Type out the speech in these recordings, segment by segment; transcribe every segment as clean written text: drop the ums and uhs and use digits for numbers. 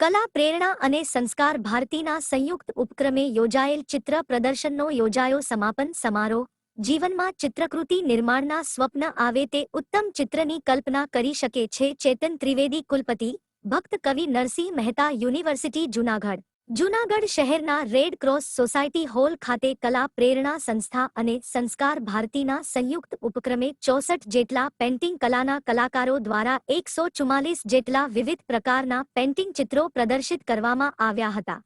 કલા પ્રેરણા અને સંસ્કાર ભારતીના સંયુક્ત ઉપક્રમે યોજાયેલ ચિત્ર પ્રદર્શનનો યોજાયો સમાપન સમારોહ। જીવનમાં ચિત્રકૃતિ નિર્માણના સ્વપ્ન આવે તે ઉત્તમ ચિત્રની કલ્પના કરી શકે છે। ચેતન ત્રિવેદી કુલપતિ, ભક્ત કવિ નરસિંહ મહેતા યુનિવર્સિટી જૂનાગઢ। જૂનાગઢ શહેરના રેડ ક્રોસ સોસાયટી હોલ ખાતે કલા પ્રેરણા સંસ્થા અને સંસ્કાર ભારતીના સંયુક્ત ઉપક્રમે 64 જેટલા પેઇન્ટિંગ કલાના કલાકારો દ્વારા 144 જેટલા વિવિધ પ્રકારના પેઇન્ટિંગ ચિત્રો પ્રદર્શિત કરવામાં આવ્યા હતા।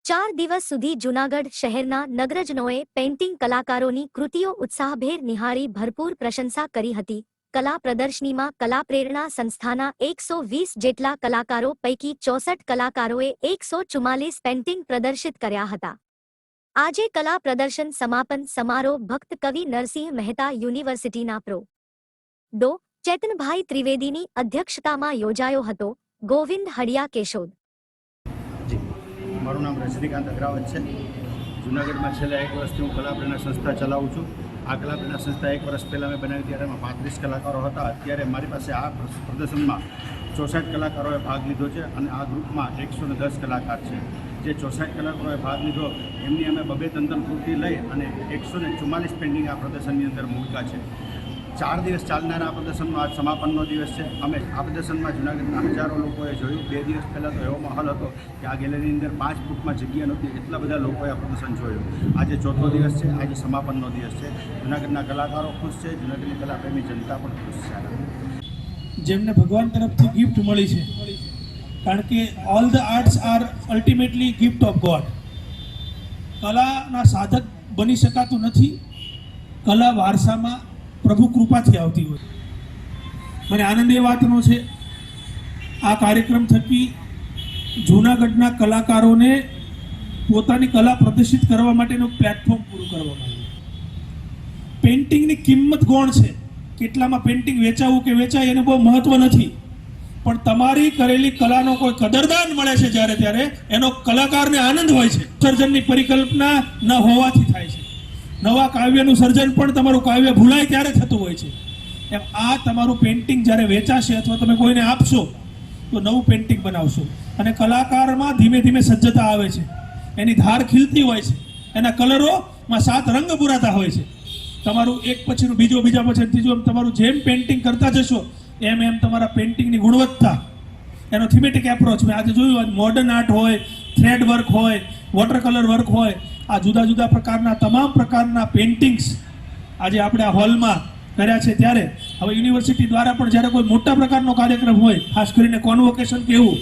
4 દિવસ સુધી જૂનાગઢ શહેરના નગરજનોએ પેઇન્ટિંગ કલાકારોની કૃતિઓ ઉત્સાહભેર નિહાળી ભરપૂર પ્રશંસા કરી હતી। કલા પ્રદર્શનીમાં કલા પ્રેરણા સંસ્થાના 120 જેટલા કલાકારો પૈકી 64 કલાકારોએ 144 પેઇન્ટિંગ પ્રદર્શિત કર્યા હતા। આજે કલા પ્રદર્શન સમાપન સમારોહ ભક્ત કવિ નરસિંહ મહેતા યુનિવર્સિટીના પ્રો. ચેતનભાઈ ત્રિવેદીની અધ્યક્ષતામાં યોજાયો હતો। ગોવિંદ હડિયા કેશોદ। મારું નામ રજનીકાંત અગ્રાવત છે। જૂનાગઢમાં છેલ્લા 1 વર્ષથી હું કલા પ્રેરણા સંસ્થા ચલાવું છું। આ કલા પ્રેરણા સંસ્થા 1 વર્ષ પહેલાં મેં બનાવી ત્યારે એમાં 35 કલાકારો હતા। અત્યારે મારી પાસે આ પ્રદર્શનમાં 64 કલાકારોએ ભાગ લીધો છે અને આ ગ્રુપમાં 110 કલાકાર છે। જે 64 કલાકારોએ ભાગ લીધો એમની અમે 2-3 કૃતિ લઈ અને 144 પેઇન્ટિંગ આ પ્રદર્શનની અંદર મૂક્યા છે। 4 દિવસ ચાલનારા આ પ્રદર્શનનો આજ સમાપનનો દિવસ છે। અમે આ પ્રદર્શનમાં જૂનાગઢના હજારો લોકોએ જોયું। 2 દિવસ પહેલાં તો એવો માહોલ હતો કે આ ગેલેરીની અંદર 5 ફૂટમાં જગ્યા નહોતી, એટલા બધા લોકોએ આ પ્રદર્શન જોયું। આજે 4થો દિવસ છે, આજે સમાપનનો દિવસ છે। જૂનાગઢના કલાકારો ખુશ છે, જૂનાગઢની કલાપ્રેમી જનતા પણ ખુશ છે। જેમને ભગવાન તરફથી ગિફ્ટ મળી છે, કારણ કે all the arts are ultimately gift of God. કલાના સાધક બની શકાતું નથી, કલા વારસામાં પ્રભુ કૃપાથી આવતી હોય। મને આનંદ એ વાતનો છે આ કાર્યક્રમ થકી જૂનાગઢના કલાકારોને પોતાની કલા પ્રદર્શિત કરવા માટેનું પ્લેટફોર્મ પૂરું કરવામાં આવ્યું। પેઇન્ટિંગની કિંમત કોણ છે, કેટલામાં પેઇન્ટિંગ વેચાવું કે વેચાય એનું બહુ મહત્વ નથી, પણ તમારી કરેલી કલાનો કોઈ કદરદાન મળે છે જ્યારે ત્યારે એનો કલાકારને આનંદ હોય છે। સર્જનની પરિકલ્પના ન હોવાથી થાય છે। નવા કાવ્યનું સર્જન પણ તમારું કાવ્ય ભૂલાય ત્યારે થતું હોય છે। એમ આ તમારું પેઇન્ટિંગ જ્યારે વેચાશે અથવા તમે કોઈને આપશો તો નવું પેઇન્ટિંગ બનાવશો અને કલાકારમાં ધીમે ધીમે સજ્જતા આવે છે, એની ધાર ખીલતી હોય છે, એના કલરોમાં 7 રંગ પુરાતા હોય છે। તમારું એક પછીનું બીજો, બીજા પછી ત્રીજો, તમારું જેમ પેઇન્ટિંગ કરતા જશો એમ એમ તમારા પેઇન્ટિંગની ગુણવત્તા, એનો થીમેટિક એપ્રોચ, મેં આજે જોયું મોડર્ન આર્ટ હોય, થ્રેડ વર્ક હોય, વોટર કલર વર્ક હોય, આ જુદા જુદા પ્રકારના તમામ પ્રકારના પેઇન્ટિંગ્સ આજે આપણે આ હોલમાં કર્યા છે। ત્યારે હવે યુનિવર્સિટી દ્વારા પણ જ્યારે કોઈ મોટા પ્રકારનો કાર્યક્રમ હોય, ખાસ કરીને કોન્વોકેશન કે એવું,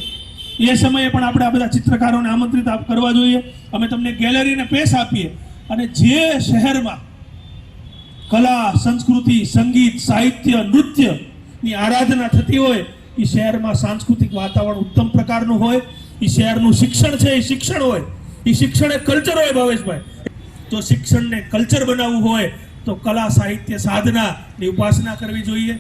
એ સમયે પણ આપણે આ બધા ચિત્રકારોને આમંત્રિત કરવા જોઈએ। અમે તમને ગેલેરીને પેશ આપીએ અને જે શહેરમાં કલા, સંસ્કૃતિ, સંગીત, સાહિત્ય, નૃત્યની આરાધના થતી હોય એ શહેરમાં સાંસ્કૃતિક વાતાવરણ ઉત્તમ પ્રકારનું હોય, એ શહેરનું શિક્ષણ છે એ શિક્ષણ હોય, એ શિક્ષણ એ કલ્ચર હોય। ભાવેશભાઈ, તો શિક્ષણને કલ્ચર બનાવવું હોય તો કલા, સાહિત્ય, સાધનાની ઉપાસના કરવી જોઈએ।